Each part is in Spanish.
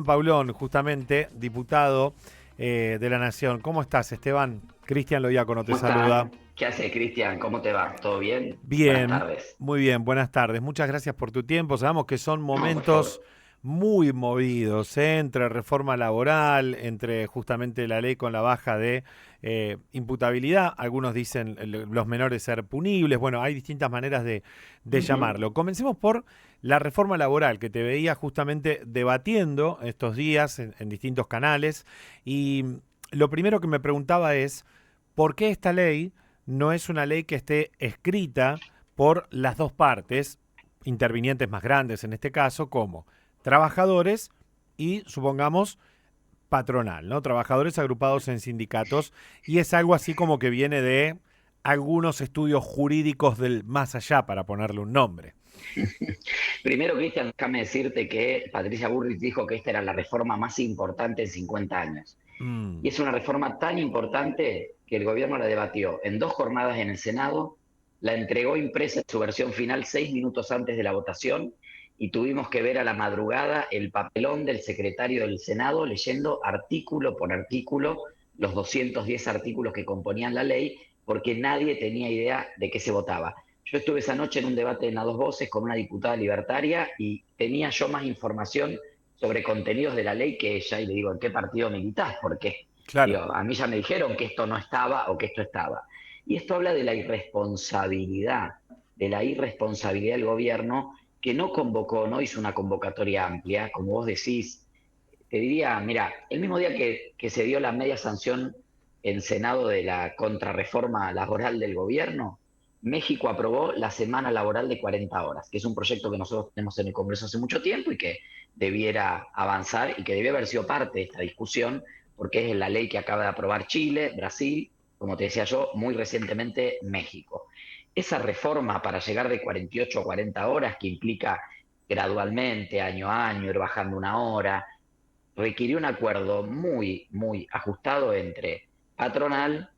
Paulón, justamente, diputado de la Nación. ¿Cómo estás, Esteban? Cristian Loiacono te ¿Cómo estás? saluda. ¿Qué haces, Cristian? ¿Cómo te va? ¿Todo bien? Buenas Bien, tardes. muy bien, buenas tardes. Muchas gracias por tu tiempo. Sabemos que son No, por momentos favor. muy movidos, entre reforma laboral, entre justamente la ley con la baja de imputabilidad. Algunos dicen los menores ser punibles. Bueno, hay distintas maneras de Ujú. llamarlo. Comencemos por la reforma laboral que te veía justamente debatiendo estos días en distintos canales. Y lo primero que me preguntaba es, ¿por qué esta ley no es una ley que esté escrita por las dos partes, intervinientes más grandes en este caso, como trabajadores y, supongamos, patronal, ¿no? Trabajadores agrupados en sindicatos, y es algo así como que viene de algunos estudios jurídicos del más allá, para ponerle un nombre. Primero, Cristian, déjame decirte que Patricia Bullrich dijo que esta era la reforma más importante en 50 años. Y Mm. es una reforma tan importante que el gobierno la debatió en 2 jornadas en el Senado, la entregó impresa en su versión final 6 minutos antes de la votación y tuvimos que ver a la madrugada el papelón del secretario del Senado leyendo artículo por artículo los 210 artículos que componían la ley porque nadie tenía idea de qué se votaba. Yo estuve esa noche en un debate en A Dos Voces con una diputada libertaria y tenía yo más información sobre contenidos de la ley que ella, y le digo, ¿en qué partido militás? Porque Claro. digo, a mí ya me dijeron que esto no estaba o que esto estaba. Y esto habla de la irresponsabilidad del gobierno que no convocó, no hizo una convocatoria amplia, como vos decís. Te diría, mira, el mismo día que se dio la media sanción en Senado de la contrarreforma laboral del gobierno, México aprobó la semana laboral de 40 horas, que es un proyecto que nosotros tenemos en el Congreso hace mucho tiempo y que debiera avanzar y que debió haber sido parte de esta discusión, porque es la ley que acaba de aprobar Chile, Brasil, como te decía yo, muy recientemente México. Esa reforma para llegar de 48 a 40 horas, que implica gradualmente, año a año, ir bajando una hora, requirió un acuerdo muy ajustado entre patronal,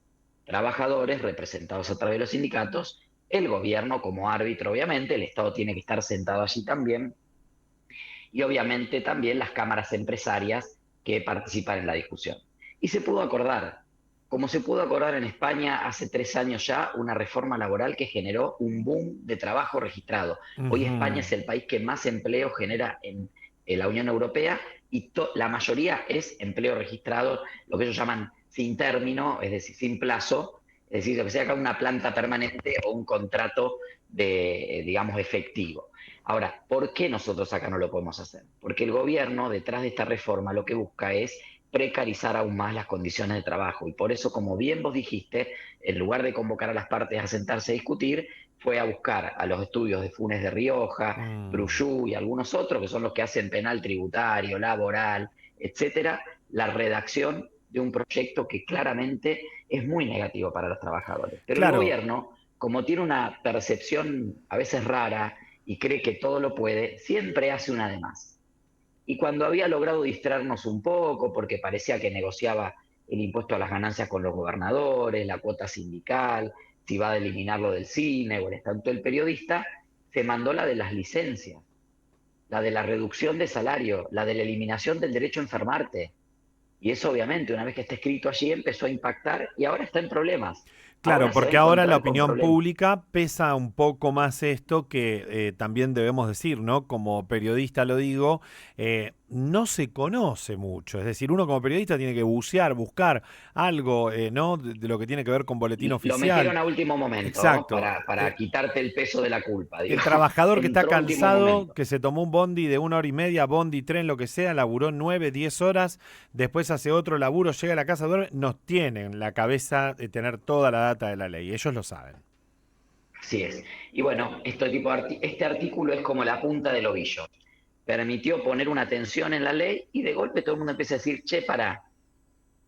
trabajadores representados a través de los sindicatos, el gobierno como árbitro, obviamente, el Estado tiene que estar sentado allí también, y obviamente también las cámaras empresarias que participan en la discusión. Y se pudo acordar, como se pudo acordar en España hace 3 años ya, una reforma laboral que generó un boom de trabajo registrado. Hoy España Ujú. es el país que más empleo genera en la Unión Europea y la mayoría es empleo registrado, lo que ellos llaman sin término, es decir, sin plazo, es decir, lo que sea acá una planta permanente o un contrato de, digamos, efectivo. Ahora, ¿por qué nosotros acá no lo podemos hacer? Porque el gobierno, detrás de esta reforma, lo que busca es precarizar aún más las condiciones de trabajo. Y por eso, como bien vos dijiste, en lugar de convocar a las partes a sentarse a discutir, fue a buscar a los estudios de Funes de Rioja, Mm. Brullú y algunos otros, que son los que hacen penal tributario, laboral, etcétera, la redacción de un proyecto que claramente es muy negativo para los trabajadores. Pero el Claro. gobierno, como tiene una percepción a veces rara, y cree que todo lo puede, siempre hace una de más. Y cuando había logrado distraernos un poco, porque parecía que negociaba el impuesto a las ganancias con los gobernadores, la cuota sindical, si va a eliminarlo del cine o el estatuto del periodista, se mandó la de las licencias, la de la reducción de salario, la de la eliminación del derecho a enfermarte. Y eso obviamente, una vez que está escrito allí, empezó a impactar y ahora está en problemas. Claro, Ahora se va a porque ahora en la encontrar con opinión problemas. pública pesa un poco más esto que también debemos decir, ¿no? Como periodista lo digo, no se conoce mucho. Es decir, uno como periodista tiene que bucear, buscar algo, ¿no? De lo que tiene que ver con boletín Lo oficial. metieron a último momento Exacto. para quitarte el peso de la culpa, El digamos. trabajador que está Entró a último cansado, momento. que se tomó un bondi de 1 hora y media, bondi, tren, lo que sea, laburó 9, 10 horas, después hace otro laburo, llega a la casa, duerme, nos tienen la cabeza de tener toda la data de la ley. Ellos lo saben. Así es. Y bueno, este artículo es como la punta del ovillo. Permitió poner una tensión en la ley y de golpe todo el mundo empieza a decir, che, para,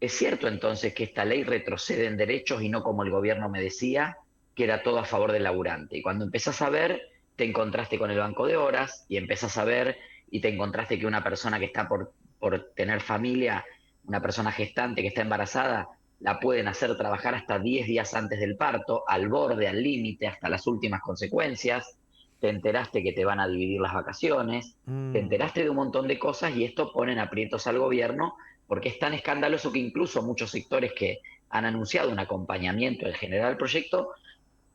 ¿es cierto entonces que esta ley retrocede en derechos y no como el gobierno me decía, que era todo a favor del laburante? Y cuando empezás a ver, te encontraste con el banco de horas y empezás a ver y te encontraste que una persona que está por tener familia, una persona gestante que está embarazada, la pueden hacer trabajar hasta 10 días antes del parto, al borde, al límite, hasta las últimas consecuencias. te enteraste que te van a dividir las vacaciones, te Mm. enteraste de un montón de cosas y esto pone en aprietos al gobierno porque es tan escandaloso que incluso muchos sectores que han anunciado un acompañamiento en general al proyecto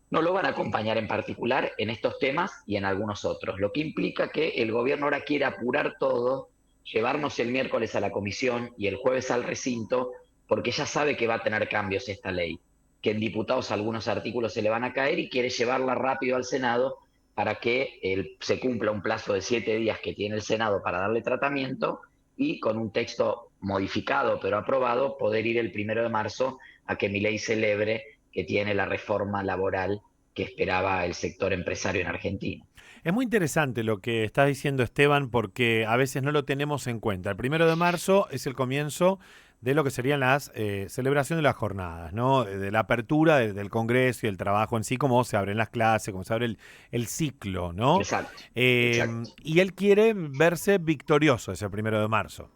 no lo van a acompañar en particular en estos temas y en algunos otros, lo que implica que el gobierno ahora quiere apurar todo, llevarnos el miércoles a la comisión y el jueves al recinto, porque ya sabe que va a tener cambios esta ley, que en diputados algunos artículos se le van a caer y quiere llevarla rápido al Senado para que se cumpla un plazo de 7 días que tiene el Senado para darle tratamiento y con un texto modificado pero aprobado poder ir el 1 de marzo a que mi ley celebre que tiene la reforma laboral que esperaba el sector empresario en Argentina. Es muy interesante lo que está diciendo Esteban porque a veces no lo tenemos en cuenta. El 1 de marzo es el comienzo de lo que serían las celebraciones de las jornadas, ¿no? De la apertura del Congreso y el trabajo en sí, cómo se abren las clases, cómo se abre el ciclo, ¿no? Exacto, Eh, exacto. y él quiere verse victorioso ese 1 de marzo.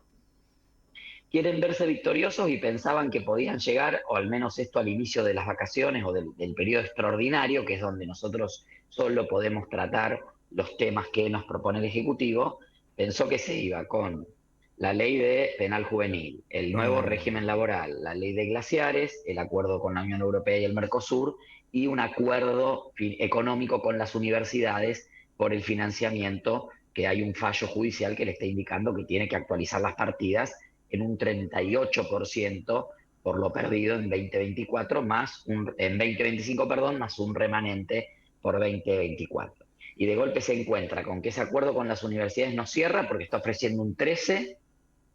Quieren verse victoriosos y pensaban que podían llegar, o al menos esto al inicio de las vacaciones o del periodo extraordinario, que es donde nosotros solo podemos tratar los temas que nos propone el Ejecutivo, pensó que se iba con la ley de penal juvenil, el nuevo régimen Mm. laboral, la ley de glaciares, el acuerdo con la Unión Europea y el Mercosur, y un acuerdo económico con las universidades por el financiamiento, que hay un fallo judicial que le está indicando que tiene que actualizar las partidas en un 38% por lo perdido en 2024, en 2025, perdón, más un remanente por 2024. Y de golpe se encuentra con que ese acuerdo con las universidades no cierra porque está ofreciendo un 13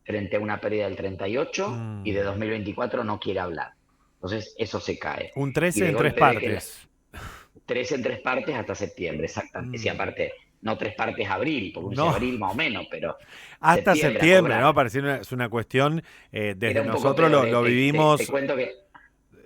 frente a una pérdida del 38 y de Mm. 2024 no quiere hablar. Entonces eso se cae. Un Y 13 de en tres golpe ve que 3 en 3 partes hasta septiembre, exactamente. Sí, Mm. aparte, no 3 partes abril, porque uno dice No, abril más o menos, pero hasta septiembre a septiembre, ¿no? cobrar. Parece es una cuestión, Era desde un poco nosotros peor, lo te vivimos. cuento que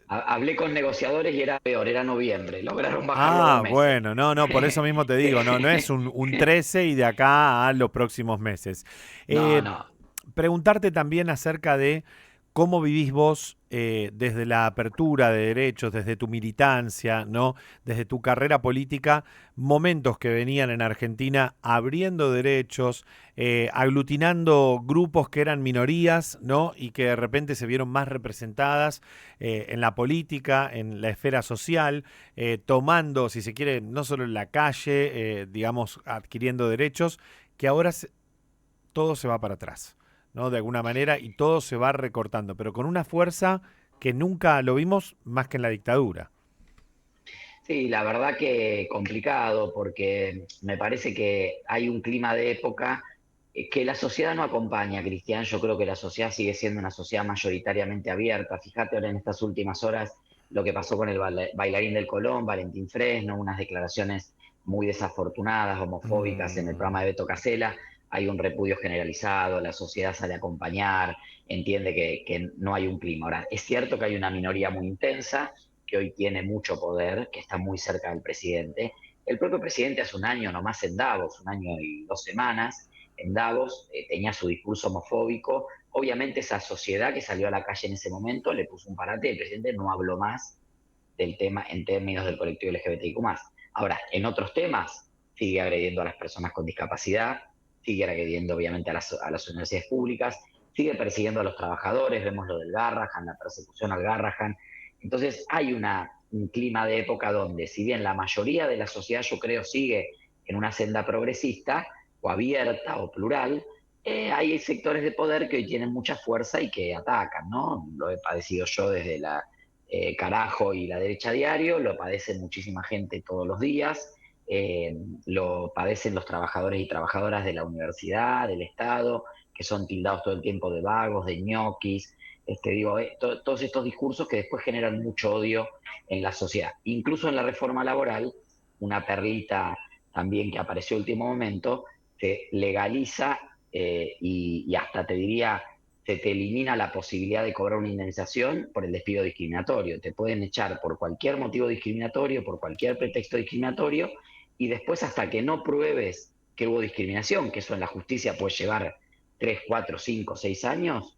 hablé con negociadores y era peor, era noviembre, lograron bajarlo dos Ah, meses. bueno, no, no, por eso mismo te digo, no, no es un 13 y de acá a los próximos meses. No, Eh, no. Preguntarte también acerca de cómo vivís vos desde la apertura de derechos, desde tu militancia, ¿no? Desde tu carrera política, momentos que venían en Argentina abriendo derechos, aglutinando grupos que eran minorías, ¿no? Y que de repente se vieron más representadas en la política, en la esfera social, tomando, si se quiere, no solo en la calle, digamos, adquiriendo derechos, que ahora todo se va para atrás, ¿no? De alguna manera, y todo se va recortando, pero con una fuerza que nunca lo vimos más que en la dictadura. Sí, la verdad que complicado porque me parece que hay un clima de época que la sociedad no acompaña, Cristian. Yo creo que la sociedad sigue siendo una sociedad mayoritariamente abierta. Fíjate ahora en estas últimas horas lo que pasó con el bailarín del Colón, Valentín Fresno, unas declaraciones muy desafortunadas, homofóbicas en el programa Mm. de Beto Casella. Hay un repudio generalizado, la sociedad sale a acompañar, entiende que no hay un clima. Ahora, es cierto que hay una minoría muy intensa que hoy tiene mucho poder, que está muy cerca del presidente. El propio presidente hace un año nomás en Davos, un año y 2 semanas, en Davos, tenía su discurso homofóbico. Obviamente esa sociedad que salió a la calle en ese momento le puso un parate y el presidente no habló más del tema en términos del colectivo LGBTIQ+. Ahora, en otros temas, sigue agrediendo a las personas con discapacidad, sigue agrediendo obviamente a las universidades públicas, sigue persiguiendo a los trabajadores, vemos lo del Garrahan, la persecución al Garrahan. Entonces hay un clima de época donde, si bien la mayoría de la sociedad, yo creo, sigue en una senda progresista, o abierta, o plural, hay sectores de poder que hoy tienen mucha fuerza y que atacan, ¿no? Lo he padecido yo desde la Carajo y la derecha diario, lo padece muchísima gente todos los días, eh, lo padecen los trabajadores y trabajadoras de la universidad, del Estado, que son tildados todo el tiempo de vagos, de ñoquis, todos estos discursos que después generan mucho odio en la sociedad. Incluso en la reforma laboral, una perlita también que apareció en último momento, se legaliza y hasta te diría se te elimina la posibilidad de cobrar una indemnización por el despido discriminatorio. Te pueden echar por cualquier motivo discriminatorio, por cualquier pretexto discriminatorio, y después hasta que no pruebes que hubo discriminación, que eso en la justicia puede llevar 3, 4, 5, 6 años,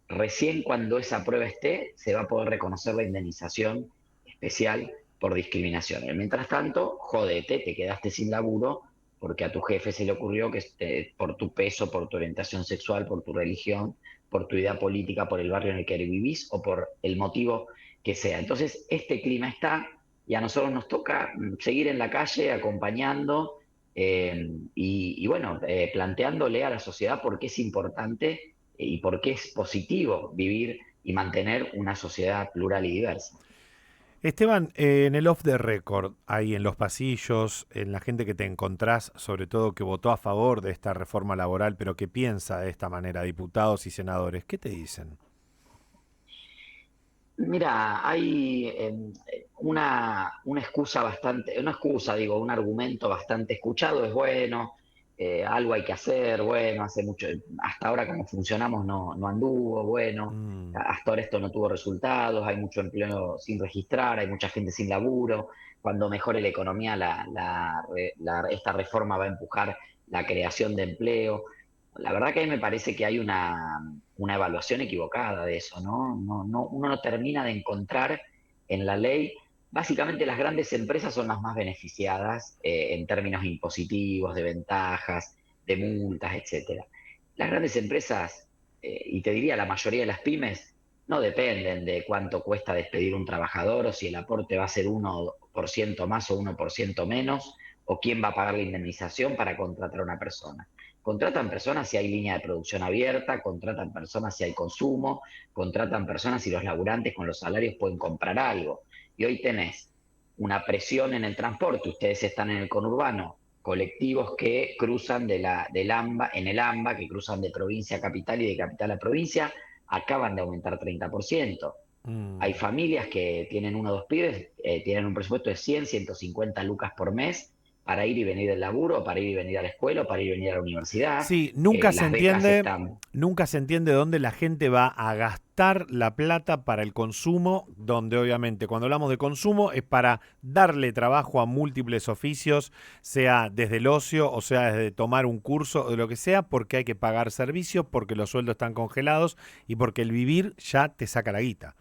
recién cuando esa prueba esté, se va a poder reconocer la indemnización especial por discriminación. Mientras tanto, jodete, te quedaste sin laburo porque a tu jefe se le ocurrió que por tu peso, por tu orientación sexual, por tu religión, por tu idea política, por el barrio en el que vivís o por el motivo que sea. Entonces, este clima está y a nosotros nos toca seguir en la calle acompañando bueno, planteándole a la sociedad por qué es importante y por qué es positivo vivir y mantener una sociedad plural y diversa. Esteban, en el off the record, ahí en los pasillos, en la gente que te encontrás, sobre todo que votó a favor de esta reforma laboral, pero que piensa de esta manera, diputados y senadores, ¿qué te dicen? Mira, hay una excusa bastante, una excusa, digo, un argumento bastante escuchado, es bueno, algo hay que hacer, bueno, hace mucho, hasta ahora como funcionamos no anduvo, bueno, Mm, hasta ahora esto no tuvo resultados, hay mucho empleo sin registrar, hay mucha gente sin laburo, cuando mejore la economía, esta reforma va a empujar la creación de empleo. La verdad que a mí me parece que hay una evaluación equivocada de eso, ¿no? Uno no termina de encontrar en la ley, básicamente las grandes empresas son las más beneficiadas en términos impositivos, de ventajas, de multas, etcétera. Las grandes empresas, y te diría la mayoría de las pymes, no dependen de cuánto cuesta despedir un trabajador o si el aporte va a ser 1% más o 1% menos, o quién va a pagar la indemnización para contratar a una persona. Contratan personas si hay línea de producción abierta, contratan personas si hay consumo, contratan personas si los laburantes con los salarios pueden comprar algo. Y hoy tenés una presión en el transporte, ustedes están en el conurbano, colectivos que cruzan del AMBA, en el AMBA, que cruzan de provincia a capital y de capital a provincia, acaban de aumentar 30%. Hay mm. familias que tienen uno o dos pibes, tienen un presupuesto de 100, 150 lucas por mes para ir y venir del laburo, para ir y venir a la escuela, o para ir y venir a la universidad. Sí, Las becas están. nunca se entiende dónde la gente va a gastar la plata para el consumo, donde obviamente cuando hablamos de consumo es para darle trabajo a múltiples oficios, sea desde el ocio, o sea desde tomar un curso o de lo que sea, porque hay que pagar servicios, porque los sueldos están congelados y porque el vivir ya te saca la guita.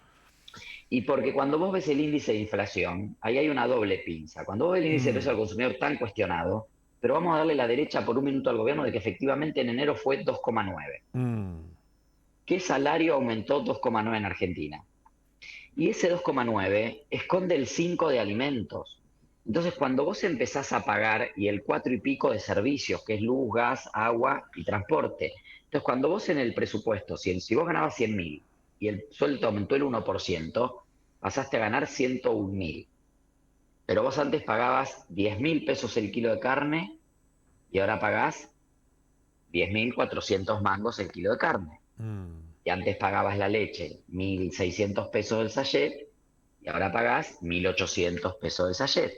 Y porque cuando vos ves el índice de inflación, ahí hay una doble pinza. Cuando vos ves el índice de precio Mm, al consumidor tan cuestionado, pero vamos a darle la derecha por un minuto al gobierno de que efectivamente en enero fue 2,9. mm. ¿Qué salario aumentó 2,9 en Argentina? Y ese 2,9 esconde el 5 de alimentos. Entonces, cuando vos empezás a pagar y el 4 y pico de servicios, que es luz, gas, agua y transporte. Entonces, cuando vos en el presupuesto, si vos ganabas 100.000 y el sueldo aumentó el 1%, pasaste a ganar 101.000. Pero vos antes pagabas 10.000 pesos el kilo de carne y ahora pagás 10.400 mangos el kilo de carne. Mm. Y antes pagabas la leche 1.600 pesos el sachet y ahora pagás 1.800 pesos el sachet.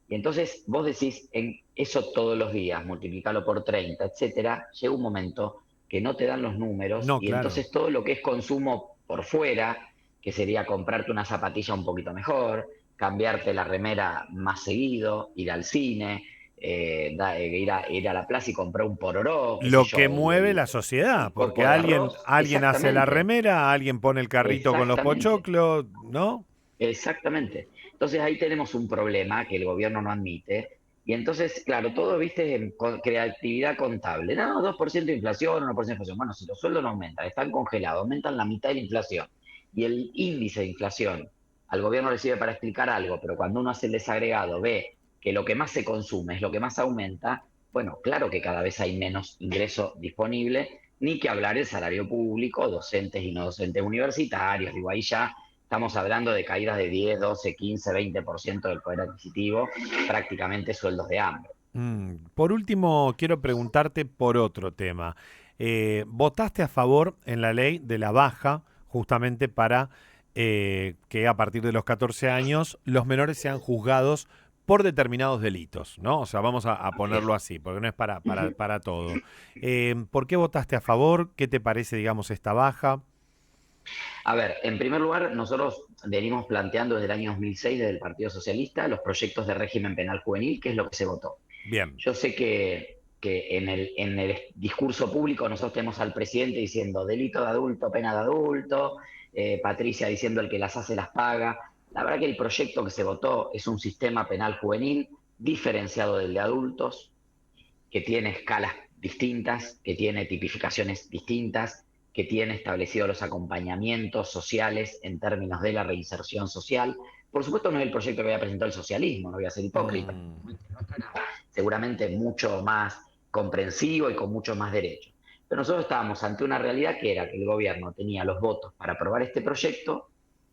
Y entonces vos decís, en eso todos los días, multiplicarlo por 30, etcétera, llega un momento que no te dan los números No, y claro. entonces todo lo que es consumo por fuera, que sería comprarte una zapatilla un poquito mejor, cambiarte la remera más seguido, ir al cine, ir a la plaza y comprar un pororó, qué sé Lo que yo, mueve la sociedad, el porque copo de arroz, alguien hace la exactamente, remera, alguien pone el carrito con los exactamente. pochoclos, ¿no? Exactamente. Entonces ahí tenemos un problema que el gobierno no admite. Y entonces, claro, todo, viste, con creatividad contable. No, 2% de inflación, 1% de inflación. Bueno, si los sueldos no aumentan, están congelados, aumentan la mitad de la inflación. Y el índice de inflación al gobierno le sirve para explicar algo, pero cuando uno hace el desagregado, ve que lo que más se consume es lo que más aumenta, bueno, claro que cada vez hay menos ingreso disponible, ni que hablar el salario público, docentes y no docentes universitarios. Digo, ahí ya estamos hablando de caídas de 10, 12, 15, 20% del poder adquisitivo, prácticamente sueldos de hambre. Por último, quiero preguntarte por otro tema. ¿Votaste a favor en la ley de la baja justamente para que a partir de los 14 años los menores sean juzgados por determinados delitos, ¿no? O sea, vamos a ponerlo así, porque no es para todo. ¿Por qué votaste a favor? ¿Qué te parece, digamos, esta baja? A ver, en primer lugar, nosotros venimos planteando desde el año 2006, desde el Partido Socialista, los proyectos de régimen penal juvenil, que es lo que se votó. Bien. Yo sé que en el discurso público nosotros tenemos al presidente diciendo delito de adulto, pena de adulto, Patricia diciendo el que las hace las paga. La verdad que el proyecto que se votó es un sistema penal juvenil diferenciado del de adultos, que tiene escalas distintas, que tiene tipificaciones distintas, que tiene establecidos los acompañamientos sociales en términos de la reinserción social. Por supuesto no es el proyecto que había presentado el socialismo, no voy a ser hipócrita, Mm, seguramente mucho más comprensivo y con muchos más derechos. Pero nosotros estábamos ante una realidad que era que el gobierno tenía los votos para aprobar este proyecto,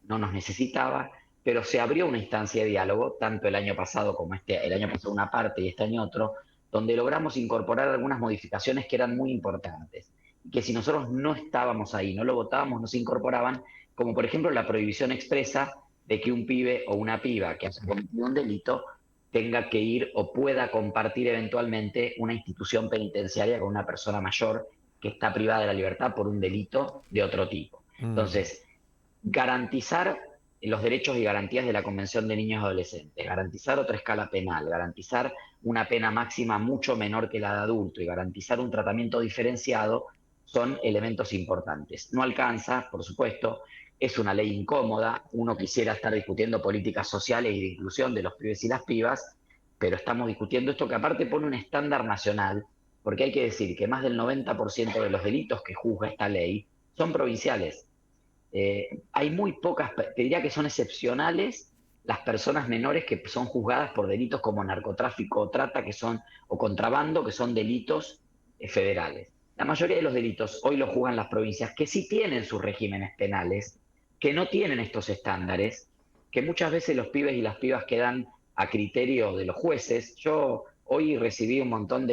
no nos necesitaba, pero se abrió una instancia de diálogo, tanto el año pasado como el año pasado una parte y este año otro, donde logramos incorporar algunas modificaciones que eran muy importantes, y que si nosotros no estábamos ahí, no lo votábamos, no se incorporaban, como por ejemplo la prohibición expresa de que un pibe o una piba que haya cometido un delito tenga que ir o pueda compartir eventualmente una institución penitenciaria con una persona mayor que está privada de la libertad por un delito de otro tipo. mm, Entonces, garantizar los derechos y garantías de la Convención de Niños y Adolescentes, garantizar otra escala penal, garantizar una pena máxima mucho menor que la de adulto y garantizar un tratamiento diferenciado son elementos importantes. No alcanza, por supuesto, es una ley incómoda, uno quisiera estar discutiendo políticas sociales y de inclusión de los pibes y las pibas, pero estamos discutiendo esto que aparte pone un estándar nacional, porque hay que decir que más del 90% de los delitos que juzga esta ley son provinciales. Hay muy pocas, te diría que son excepcionales las personas menores que son juzgadas por delitos como narcotráfico o trata, o contrabando, que son delitos federales. La mayoría de los delitos hoy los juzgan las provincias, que sí tienen sus regímenes penales, que no tienen estos estándares, que muchas veces los pibes y las pibas quedan a criterio de los jueces. Yo hoy recibí un montón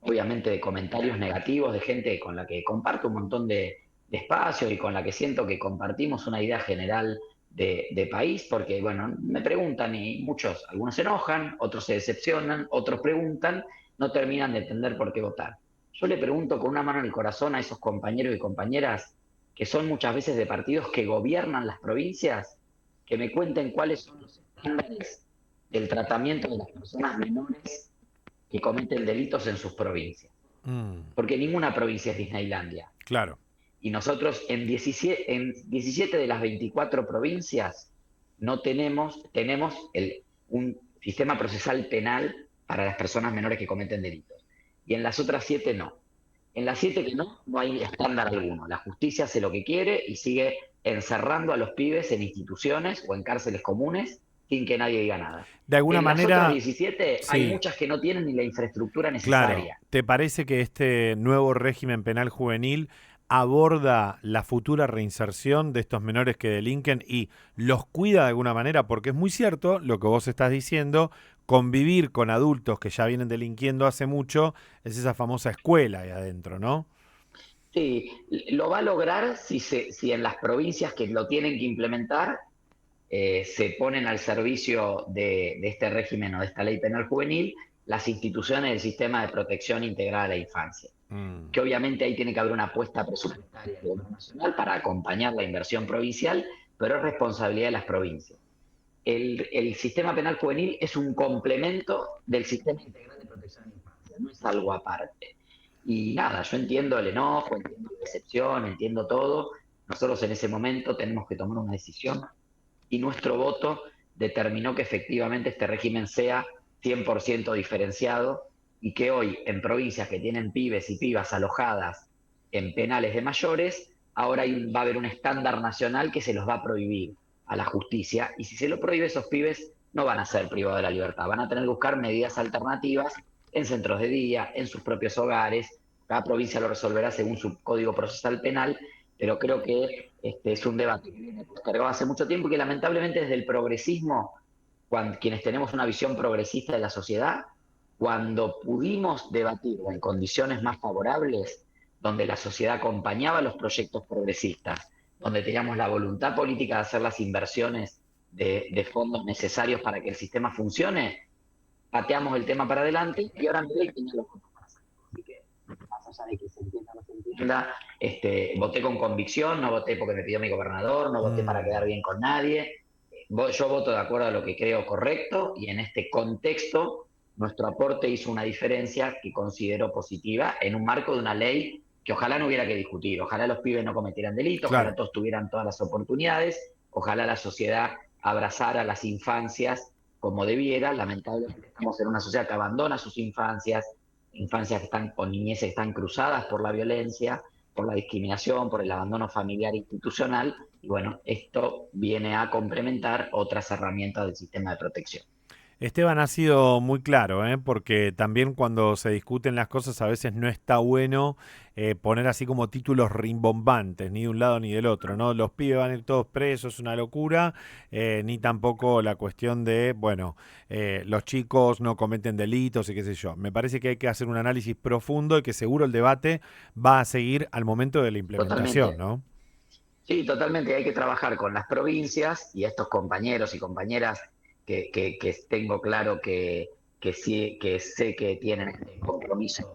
obviamente, de comentarios negativos de gente con la que comparto un montón de espacio y con la que siento que compartimos una idea general de país, porque, bueno, me preguntan y muchos, algunos se enojan, otros se decepcionan, otros preguntan, no terminan de entender por qué votar. Yo le pregunto con una mano en el corazón a esos compañeros y compañeras que son muchas veces de partidos que gobiernan las provincias, que me cuenten cuáles son los estándares del tratamiento de las personas menores que cometen delitos en sus provincias. mm, Porque ninguna provincia es Disneylandia. claro. Y nosotros en 17 de las 24 provincias no tenemos un sistema procesal penal para las personas menores que cometen delitos. Y en las otras 7 no. En las 7 que no, no hay estándar alguno. La justicia hace lo que quiere y sigue encerrando a los pibes en instituciones o en cárceles comunes sin que nadie diga nada. De alguna En las otras manera, 17 hay sí. muchas que no tienen ni la infraestructura Claro, necesaria. ¿te parece que este nuevo régimen penal juvenil aborda la futura reinserción de estos menores que delinquen y los cuida de alguna manera? Porque es muy cierto lo que vos estás diciendo, convivir con adultos que ya vienen delinquiendo hace mucho es esa famosa escuela ahí adentro, ¿no? Sí, lo va a lograr si en las provincias que lo tienen que implementar se ponen al servicio de este régimen o de esta ley penal juvenil las instituciones del sistema de protección integral a la infancia. Mm, Que obviamente ahí tiene que haber una apuesta presupuestaria del gobierno nacional para acompañar la inversión provincial, pero es responsabilidad de las provincias. El sistema penal juvenil es un complemento del sistema integral de protección a la infancia, no es algo aparte. Y nada, yo entiendo el enojo, entiendo la decepción, entiendo todo. Nosotros en ese momento tenemos que tomar una decisión y nuestro voto determinó que efectivamente este régimen sea 100% diferenciado y que hoy en provincias que tienen pibes y pibas alojadas en penales de mayores, ahora va a haber un estándar nacional que se los va a prohibir a la justicia y si se lo prohíbe esos pibes no van a ser privados de la libertad, van a tener que buscar medidas alternativas en centros de día, en sus propios hogares, cada provincia lo resolverá según su código procesal penal, pero creo que es un debate que viene postergado hace mucho tiempo y que lamentablemente desde el progresismo, quienes tenemos una visión progresista de la sociedad, cuando pudimos debatir en condiciones más favorables, donde la sociedad acompañaba los proyectos progresistas, donde teníamos la voluntad política de hacer las inversiones de fondos necesarios para que el sistema funcione, pateamos el tema para adelante y ahora Milei tiene los votos para hacerlo. Así que, más allá de que se entienda o no se entienda, voté con convicción, no voté porque me pidió mi gobernador, no voté para quedar mm. bien con nadie. Yo voto de acuerdo a lo que creo correcto y en este contexto nuestro aporte hizo una diferencia que considero positiva en un marco de una ley que ojalá no hubiera que discutir, ojalá los pibes no cometieran delitos, ojalá Claro. todos tuvieran todas las oportunidades, ojalá la sociedad abrazara a las infancias como debiera. Lamentablemente estamos en una sociedad que abandona sus infancias, infancias que están, o niñeces que están cruzadas por la violencia, por la discriminación, por el abandono familiar e institucional, y bueno, esto viene a complementar otras herramientas del sistema de protección. Esteban ha sido muy claro, ¿eh? Porque también cuando se discuten las cosas a veces no está bueno poner así como títulos rimbombantes, ni de un lado ni del otro, ¿no? Los pibes van a ir todos presos, es una locura, ni tampoco la cuestión de, bueno, los chicos no cometen delitos y qué sé yo. Me parece que hay que hacer un análisis profundo y que seguro el debate va a seguir al momento de la implementación, Totalmente. ¿no? Sí, totalmente. Hay que trabajar con las provincias y estos compañeros y compañeras que tengo claro que sí, que sé que tienen este compromiso.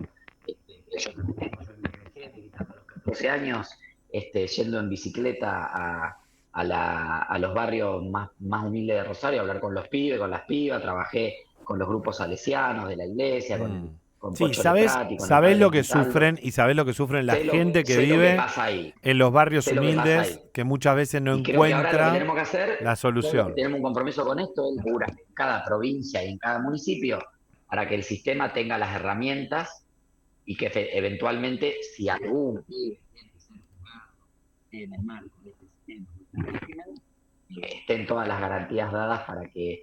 Yo también tengo, yo me gritando a los 14 años, yendo en bicicleta a los barrios más humildes de Rosario, a hablar con los pibes, con las pibas. Trabajé con los grupos salesianos de la iglesia, Mm. con Sí, Pocho sabes, Letrati, con el sabes padre lo que Montaldo. sufren y sabes lo que sufren la gente que Sé lo que vive pasa ahí, en los barrios sé lo que pasa humildes, ahí. que muchas veces no Y creo que ahora lo que encuentra tenemos que hacer, la todos que solución. tenemos un compromiso con esto, es laburar en cada provincia y en cada municipio para que el sistema tenga las herramientas y que eventualmente, si algún pibe tiene que ser juzgado en el marco de este sistema de régimen, estén todas las garantías dadas para que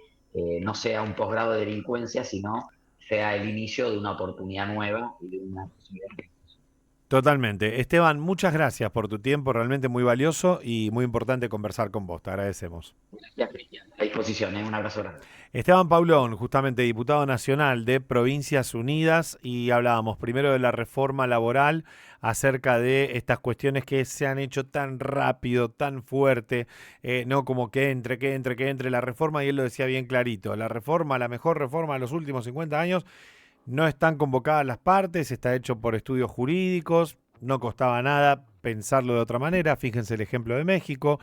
no sea un posgrado de delincuencia, sino sea el inicio de una oportunidad nueva y de una posibilidad de... Totalmente. Esteban, muchas gracias por tu tiempo, realmente muy valioso y muy importante conversar con vos. Te agradecemos. Gracias, Cristian. A disposición, un abrazo grande. Esteban Paulón, justamente diputado nacional de Provincias Unidas, y hablábamos primero de la reforma laboral acerca de estas cuestiones que se han hecho tan rápido, tan fuerte, no como que entre la reforma, y él lo decía bien clarito, la reforma, la mejor reforma de los últimos 50 años, no están convocadas las partes, está hecho por estudios jurídicos, no costaba nada pensarlo de otra manera, fíjense el ejemplo de México,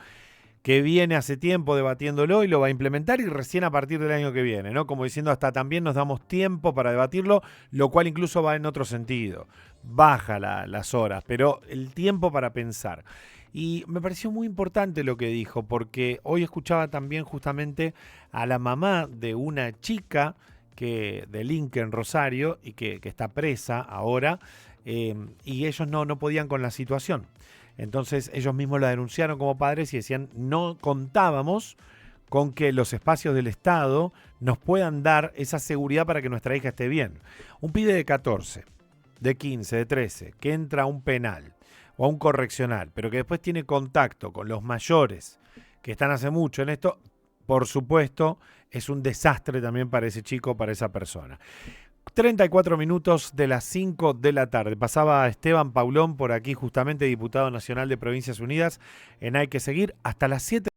que viene hace tiempo debatiéndolo y lo va a implementar y recién a partir del año que viene, ¿no? Como diciendo, hasta también nos damos tiempo para debatirlo, lo cual incluso va en otro sentido. Baja las horas, pero el tiempo para pensar. Y me pareció muy importante lo que dijo, porque hoy escuchaba también justamente a la mamá de una chica que delinque en Rosario y que está presa ahora, y ellos no podían con la situación. Entonces ellos mismos la denunciaron como padres y decían, no contábamos con que los espacios del Estado nos puedan dar esa seguridad para que nuestra hija esté bien. Un pibe de 14, de 15, de 13, que entra a un penal o a un correccional, pero que después tiene contacto con los mayores que están hace mucho en esto, por supuesto, es un desastre también para ese chico, para esa persona. 34 minutos de las 5 de la tarde. Pasaba Esteban Paulón por aquí, justamente diputado nacional de Provincias Unidas, en Hay que Seguir, hasta las 7.